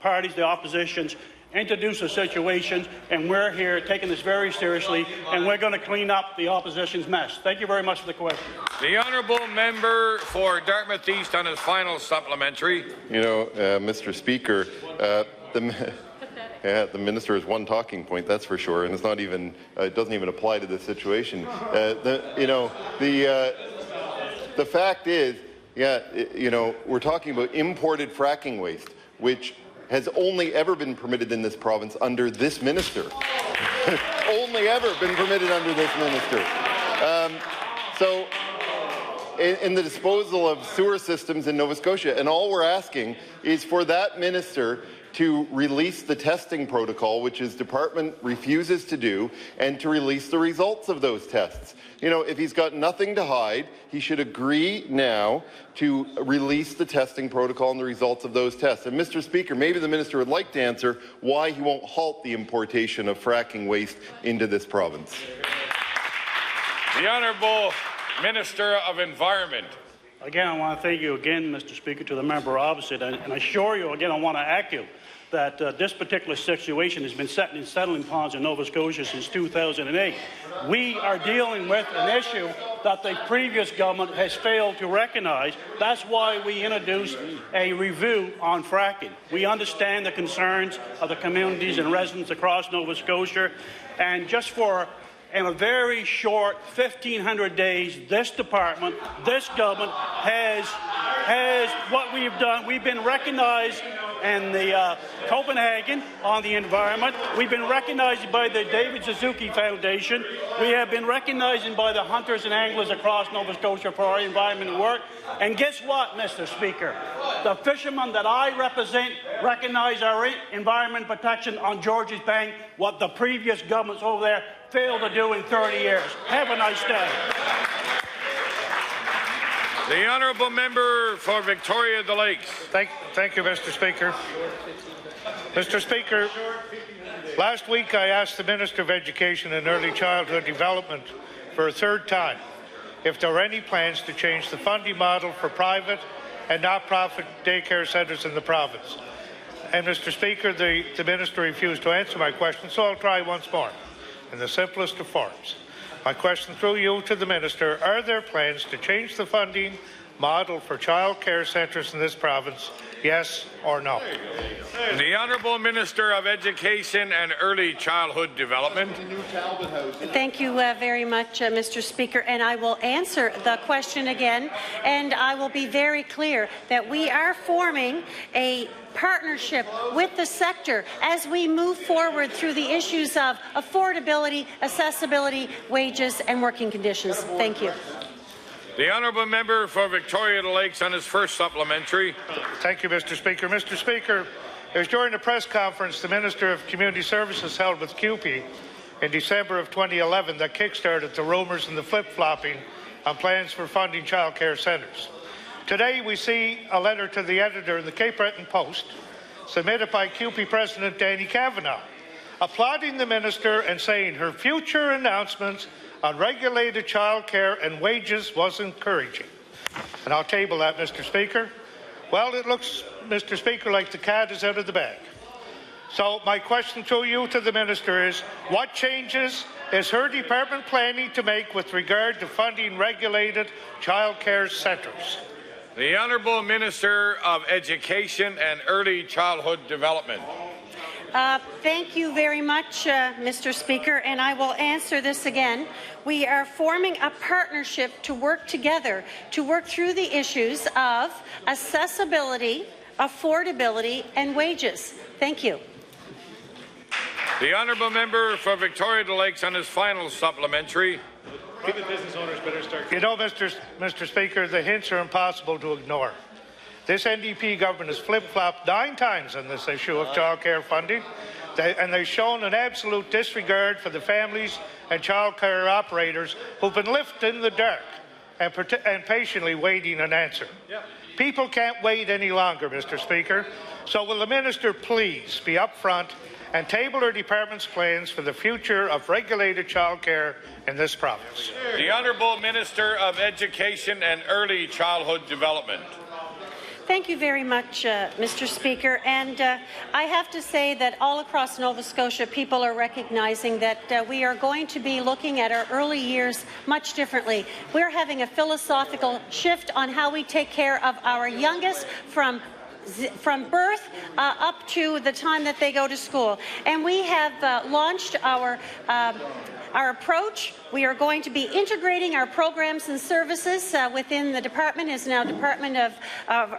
parties, the oppositions, introduce the situations, and we're here taking this very seriously, and we're going to clean up the opposition's mess. Thank you very much for the question. The Honourable Member for Dartmouth East on his final supplementary. You know, Mr. Speaker, the minister has one talking point, that's for sure, and it's not even it doesn't even apply to this situation. The fact is, we're talking about imported fracking waste, which has only ever been permitted in this province under this minister. Only ever been permitted under this minister. So, in the disposal of sewer systems in Nova Scotia, and all we're asking is for that minister to release the testing protocol, which his department refuses to do, and to release the results of those tests. You know, if he's got nothing to hide, he should agree now to release the testing protocol and the results of those tests. And Mr. Speaker, maybe the minister would like to answer why he won't halt the importation of fracking waste into this province. The Honourable Minister of Environment. Again, I want to thank you again, Mr. Speaker, to the member opposite, and I assure you, again, I want to echo that this particular situation has been set in settling ponds in Nova Scotia since 2008. We are dealing with an issue that the previous government has failed to recognize. That's why we introduced a review on fracking. We understand the concerns of the communities and residents across Nova Scotia, and just for in a very short 1,500 days, this department, this government has what we've done. We've been recognized in the Copenhagen on the environment. We've been recognized by the David Suzuki Foundation. We have been recognized by the hunters and anglers across Nova Scotia for our environmental work. And guess what, Mr. Speaker? The fishermen that I represent recognize our environment protection on Georges Bank, what the previous governments over there failed to do in 30 years. Have a nice day. The honourable member for Victoria the Lakes. Thank you, Mr. Speaker. Mr. Speaker, last week I asked the Minister of Education and Early Childhood Development for a third time if there were any plans to change the funding model for private and not-profit daycare centres in the province. And, Mr. Speaker, the Minister refused to answer my question, so I'll try once more in the simplest of forms. My question through you to the Minister, are there plans to change the funding model for child care centres in this province, yes or no? The Honourable Minister of Education and Early Childhood Development. Thank you very much, Mr. Speaker, and I will answer the question again, and I will be very clear that we are forming a partnership with the sector as we move forward through the issues of affordability, accessibility, wages and working conditions. Thank you. The honourable member for Victoria the Lakes on his first supplementary. Thank you, Mr. Speaker. Mr. Speaker, it was during a press conference the Minister of Community Services held with CUPE in December of 2011 that kick-started the rumours and the flip-flopping on plans for funding child care centres. Today we see a letter to the editor in the Cape Breton Post submitted by CUPE President Danny Kavanagh, applauding the Minister and saying her future announcements on regulated child care and wages was encouraging. And I'll table that, Mr. Speaker. Well, it looks, Mr. Speaker, like the cat is out of the bag. So my question to you, to the Minister, is what changes is her department planning to make with regard to funding regulated child care centres? The Honourable Minister of Education and Early Childhood Development. Thank you very much, Mr. Speaker, and I will answer this again. We are forming a partnership to work together to work through the issues of accessibility, affordability and wages. Thank you. The honourable member for Victoria the Lakes on his final supplementary. Private business owners better start. You know, Mr. Speaker, the hints are impossible to ignore. This NDP government has flip-flopped 9 times on this issue of childcare funding, and they've shown an absolute disregard for the families and childcare operators who've been left in the dark and patiently waiting an answer. People can't wait any longer, Mr. Speaker. So will the Minister please be upfront and table her department's plans for the future of regulated childcare in this province? The Honourable Minister of Education and Early Childhood Development. Thank you very much, Mr. Speaker. And I have to say that all across Nova Scotia, people are recognizing that we are going to be looking at our early years much differently. We're having a philosophical shift on how we take care of our youngest from birth up to the time that they go to school. And we have launched our approach. We are going to be integrating our programs and services within the department. Is now Department of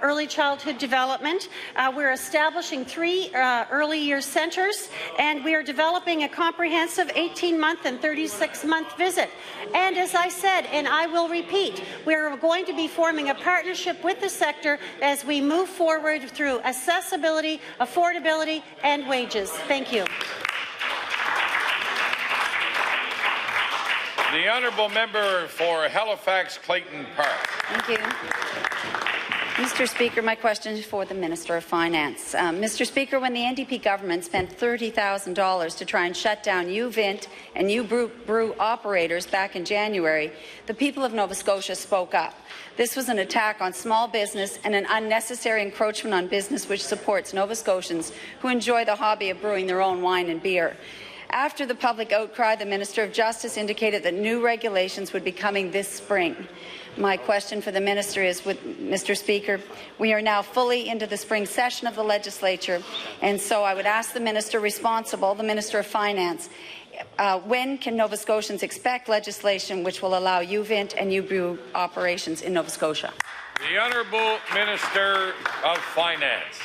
Early Childhood Development. We're establishing 3 early years centres, and we are developing a comprehensive 18-month and 36-month visit. And as I said, and I will repeat, we're going to be forming a partnership with the sector as we move forward through accessibility, affordability, and wages. Thank you. The honourable member for Halifax Clayton Park. Thank you. Mr. Speaker, my question is for the Minister of Finance. Mr. Speaker, when the NDP government spent $30,000 to try and shut down UVint and Brew operators back in January, the people of Nova Scotia spoke up. This was an attack on small business and an unnecessary encroachment on business which supports Nova Scotians who enjoy the hobby of brewing their own wine and beer. After the public outcry, the Minister of Justice indicated that new regulations would be coming this spring. My question for the Minister is, Mr. Speaker, we are now fully into the spring session of the legislature, and so I would ask the Minister responsible, the Minister of Finance, when can Nova Scotians expect legislation which will allow UVint and UBrew operations in Nova Scotia? The Honourable Minister of Finance.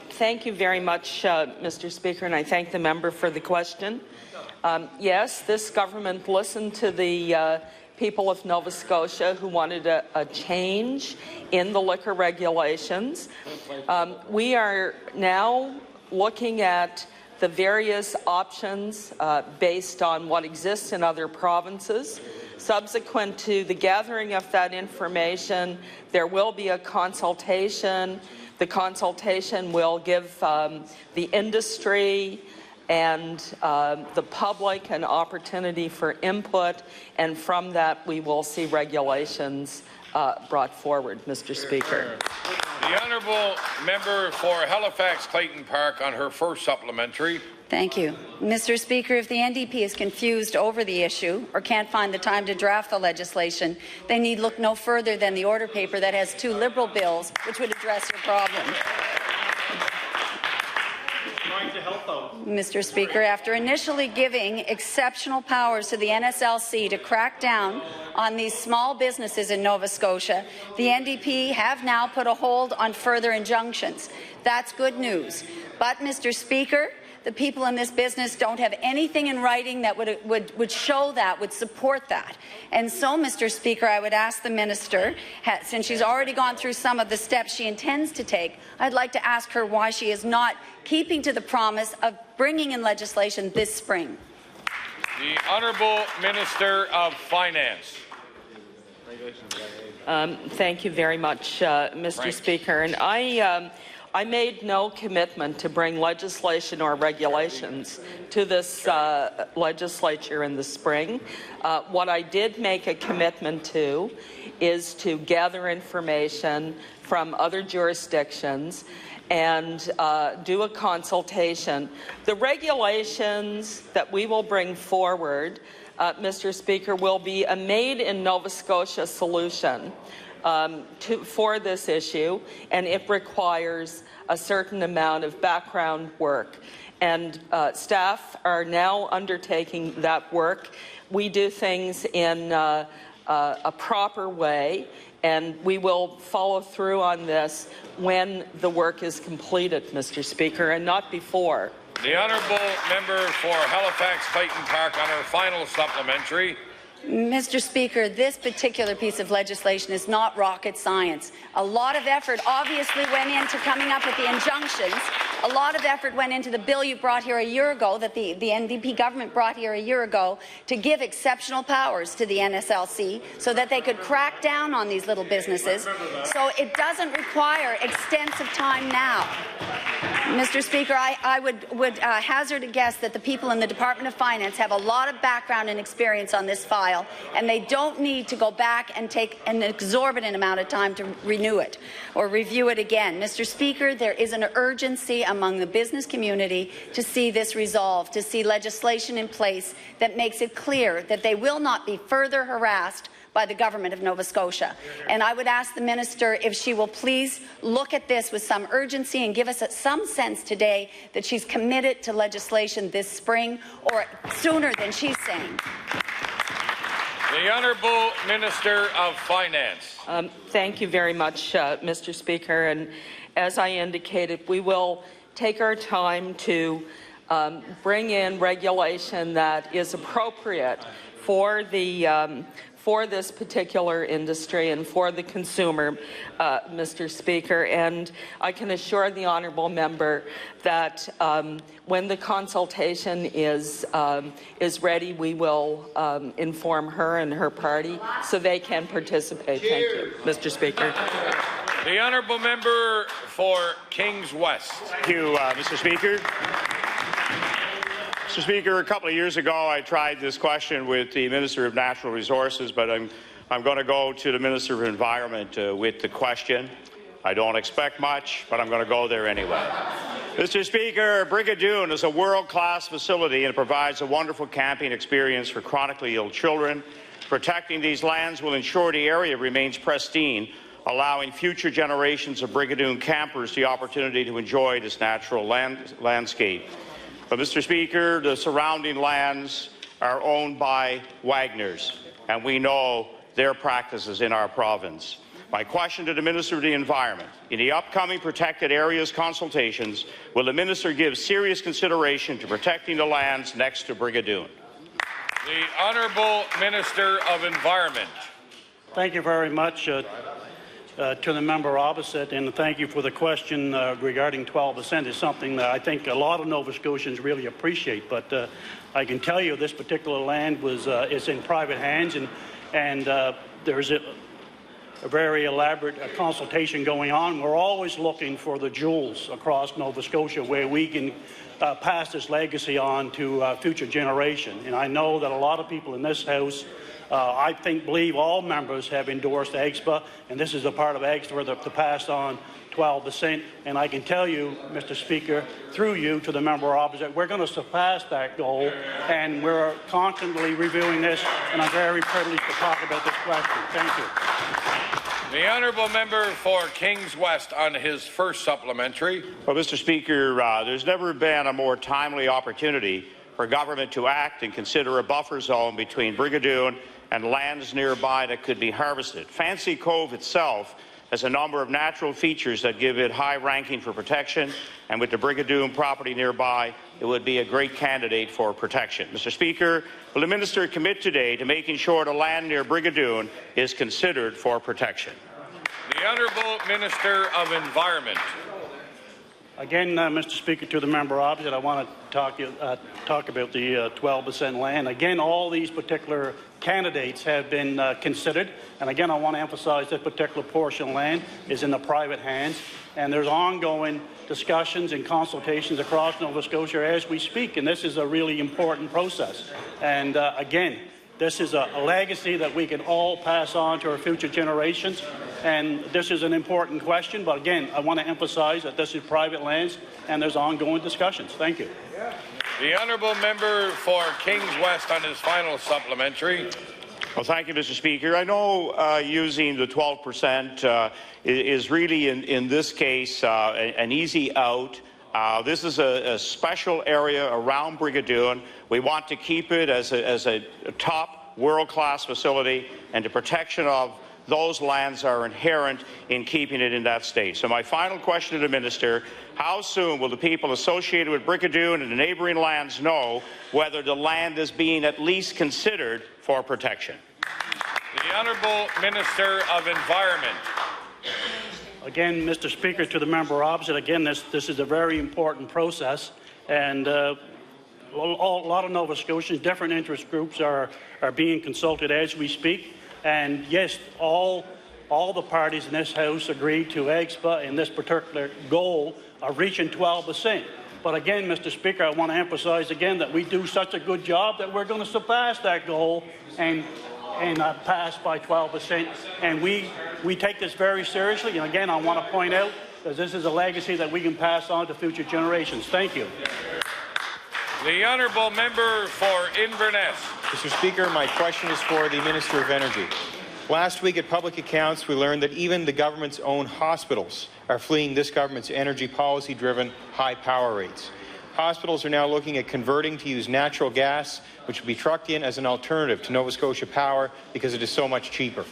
Thank you very much, Mr. Speaker, and I thank the member for the question. Yes, this government listened to the people of Nova Scotia who wanted a change in the liquor regulations. We are now looking at the various options based on what exists in other provinces. Subsequent to the gathering of that information, there will be a consultation. The consultation will give the industry and the public an opportunity for input, and from that we will see regulations brought forward, Mr. Speaker. The Honourable Member for Halifax-Clayton Park on her first supplementary. Thank you. Mr. Speaker, if the NDP is confused over the issue or can't find the time to draft the legislation, they need look no further than the order paper that has 2 Liberal bills which would address your problem. Mr. Speaker, after initially giving exceptional powers to the NSLC to crack down on these small businesses in Nova Scotia, the NDP have now put a hold on further injunctions. That's good news. But, Mr. Speaker, the people in this business don't have anything in writing that would show that, would support that. And so, Mr. Speaker, I would ask the Minister, since she's already gone through some of the steps she intends to take, I'd like to ask her why she is not keeping to the promise of bringing in legislation this spring. The Honourable Minister of Finance. Thank you very much, Mr. Speaker. And I made no commitment to bring legislation or regulations to this legislature in the spring. What I did make a commitment to is to gather information from other jurisdictions and do a consultation. The regulations that we will bring forward, Mr. Speaker, will be a made in Nova Scotia solution for this issue, and it requires a certain amount of background work. And staff are now undertaking that work. We do things in a proper way, and we will follow through on this when the work is completed, Mr. Speaker, and not before. The Honourable Member for Halifax-Clayton Park on her final supplementary. Mr. Speaker, this particular piece of legislation is not rocket science. A lot of effort obviously went into coming up with the injunctions. A lot of effort went into the bill you brought here a year ago, that the NDP government brought here a year ago, to give exceptional powers to the NSLC so that they could crack down on these little businesses. So it doesn't require extensive time now. Mr. Speaker, I would hazard a guess that the people in the Department of Finance have a lot of background and experience on this file, and they don't need to go back and take an exorbitant amount of time to renew it or review it again. Mr. Speaker, there is an urgency among the business community to see this resolved, to see legislation in place that makes it clear that they will not be further harassed by the Government of Nova Scotia. And I would ask the Minister if she will please look at this with some urgency and give us some sense today that she's committed to legislation this spring or sooner than she's saying. The Honourable Minister of Finance. Thank you very much, Mr. Speaker. And as I indicated, we will take our time to bring in regulation that is appropriate for the for this particular industry and for the consumer, Mr. Speaker. And I can assure the honourable member that when the consultation is ready, we will inform her and her party so they can participate. Thank you, Mr. Speaker. The honourable member for Kings West. Thank you, Mr. Speaker. Mr. Speaker, a couple of years ago I tried this question with the Minister of Natural Resources, but I'm going to go to the Minister of Environment with the question. I don't expect much, but I'm going to go there anyway. Mr. Speaker, Brigadoon is a world-class facility and it provides a wonderful camping experience for chronically ill children. Protecting these lands will ensure the area remains pristine, allowing future generations of Brigadoon campers the opportunity to enjoy this natural landscape. But, Mr. Speaker, the surrounding lands are owned by Wagners, and we know their practices in our province. My question to the Minister of the Environment: in the upcoming protected areas consultations, will the Minister give serious consideration to protecting the lands next to Brigadoon? The Honourable Minister of Environment. Thank you very much to the member opposite, and thank you for the question regarding 12%. It's something that I think a lot of Nova Scotians really appreciate, but I can tell you this particular land is in private hands, and there's a very elaborate consultation going on. We're always looking for the jewels across Nova Scotia where we can pass this legacy on to future generations. And I know that a lot of people in this House, believe all members have endorsed EGSPA, and this is a part of EGSPA to pass on 12%. And I can tell you, Mr. Speaker, through you to the member opposite, we're going to surpass that goal, and we're constantly reviewing this, and I'm very privileged to talk about this question. Thank you. The honourable member for Kings West on his first supplementary. Well, Mr. Speaker, there's never been a more timely opportunity for government to act and consider a buffer zone between Brigadoon and lands nearby that could be harvested. Fancy Cove itself has a number of natural features that give it high ranking for protection, and with the Brigadoon property nearby, it would be a great candidate for protection. Mr. Speaker, will the Minister commit today to making sure the land near Brigadoon is considered for protection? The Honourable Minister of Environment. Again, Mr. Speaker, to the member opposite, I want to talk about the 12% land. Again, all these particular candidates have been considered, and again, I want to emphasize that particular portion of land is in the private hands, and there's ongoing discussions and consultations across Nova Scotia as we speak, and this is a really important process. And again, this is a legacy that we can all pass on to our future generations, and this is an important question, but again, I want to emphasize that this is private lands and there's ongoing discussions. Thank you. The honourable member for Kings West on his final supplementary. Well, thank you, Mr. Speaker. I know using the 12% is really, in this case, an easy out. This is a special area around Brigadoon. We want to keep it as a top world-class facility, and the protection of those lands are inherent in keeping it in that state. So my final question to the Minister: how soon will the people associated with Brigadoon and the neighbouring lands know whether the land is being at least considered for protection? The Honourable Minister of Environment. Again, Mr. Speaker, to the member opposite, again, this is a very important process, and a lot of Nova Scotians, different interest groups are being consulted as we speak. And yes, all the parties in this House agreed to EGSPA and this particular goal of reaching 12%. But again, Mr. Speaker, I want to emphasize again that we do such a good job that we're going to surpass that goal and pass by 12%. And we take this very seriously. And again, I want to point out that this is a legacy that we can pass on to future generations. Thank you. The honourable member for Inverness. Mr. Speaker, my question is for the Minister of Energy. Last week at Public Accounts, we learned that even the government's own hospitals are fleeing this government's energy policy-driven high power rates. Hospitals are now looking at converting to use natural gas, which will be trucked in as an alternative to Nova Scotia Power because it is so much cheaper.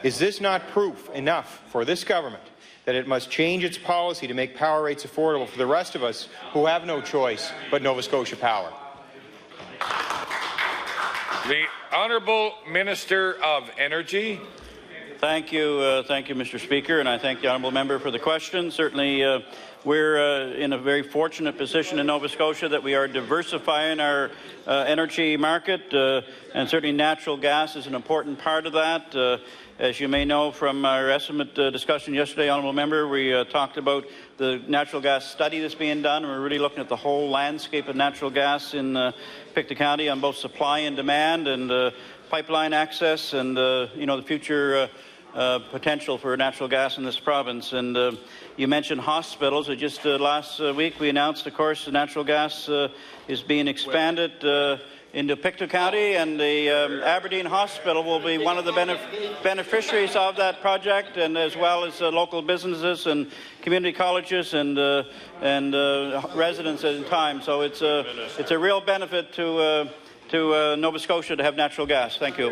Is this not proof enough for this government that it must change its policy to make power rates affordable for the rest of us who have no choice but Nova Scotia Power? The Honourable Minister of Energy. Thank you, Mr. Speaker, and I thank the honourable member for the question. Certainly, we're in a very fortunate position in Nova Scotia that we are diversifying our energy market, and certainly natural gas is an important part of that. As you may know from our estimate discussion yesterday, honourable member, we talked about the natural gas study that's being done. We're really looking at the whole landscape of natural gas in Pictou County on both supply and demand, and pipeline access, and the future potential for natural gas in this province. And you mentioned hospitals. Just last week we announced, of course, the natural gas is being expanded into Pictou County, and the Aberdeen Hospital will be one of the beneficiaries of that project, and as well as local businesses and community colleges and residents in time. So it's a real benefit to Nova Scotia to have natural gas. Thank you.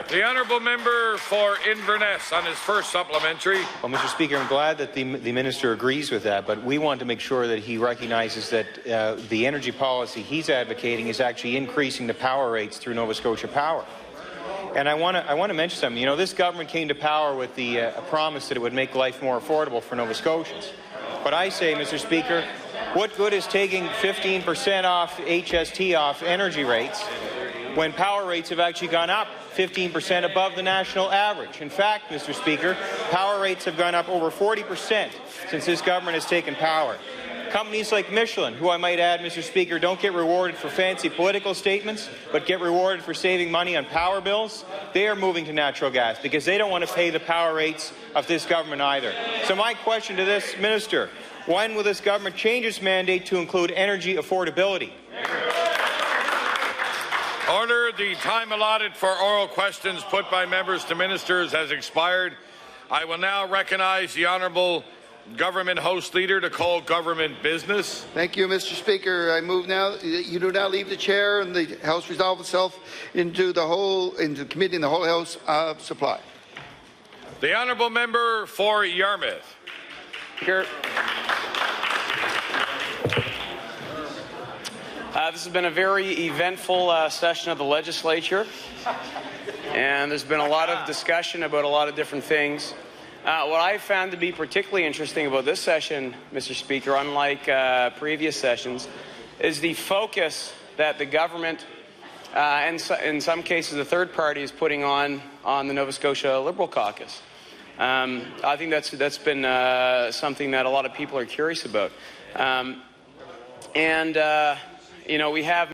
The honourable member for Inverness on his first supplementary. Well, Mr. Speaker, I'm glad that the minister agrees with that, but we want to make sure that he recognizes that the energy policy he's advocating is actually increasing the power rates through Nova Scotia Power. And I want to mention something. This government came to power with the promise that it would make life more affordable for Nova Scotians. But I say, Mr. Speaker, what good is taking 15% off HST off energy rates when power rates have actually gone up 15% above the national average? In fact, Mr. Speaker, power rates have gone up over 40% since this government has taken power. Companies like Michelin, who I might add, Mr. Speaker, don't get rewarded for fancy political statements, but get rewarded for saving money on power bills, they are moving to natural gas because they don't want to pay the power rates of this government either. So my question to this minister, when will this government change its mandate to include energy affordability? Order. The time allotted for oral questions put by members to ministers has expired. I will now recognize the Honourable Government House Leader to call government business. Thank you, Mr. Speaker. I move now that you do not leave the chair and the House resolve itself into committee in the whole House of Supply. The Honourable Member for Yarmouth. Here. This has been a very eventful session of the legislature, and there's been a lot of discussion about a lot of different things. What I found to be particularly interesting about this session, Mr. Speaker, unlike previous sessions, is the focus that the government and in some cases the third party is putting on the Nova Scotia Liberal caucus. I think that's been something that a lot of people are curious about. We have